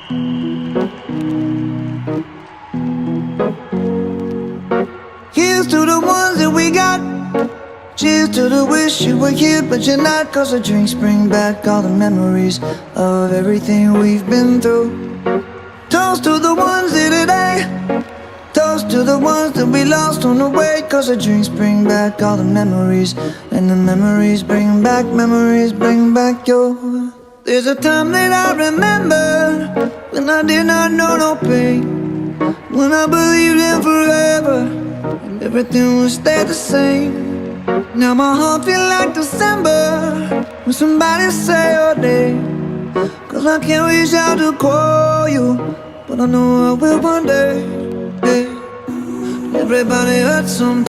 Here's to the ones that we got. Cheers to the wish you were here but you're not. Cause the drinks bring back all the memories of everything we've been through. Toast to the ones here today. Toast to the ones that we lost on the way. Cause the drinks bring back all the memories, and the memories bring back your. There's a time that I remember when I did not know no pain, when I believed in forever and everything would stay the same. Now my heart feel like December when somebody say your name. Cause I can't reach out to call you, but I know I will one day. Hey. Everybody hurts sometimes.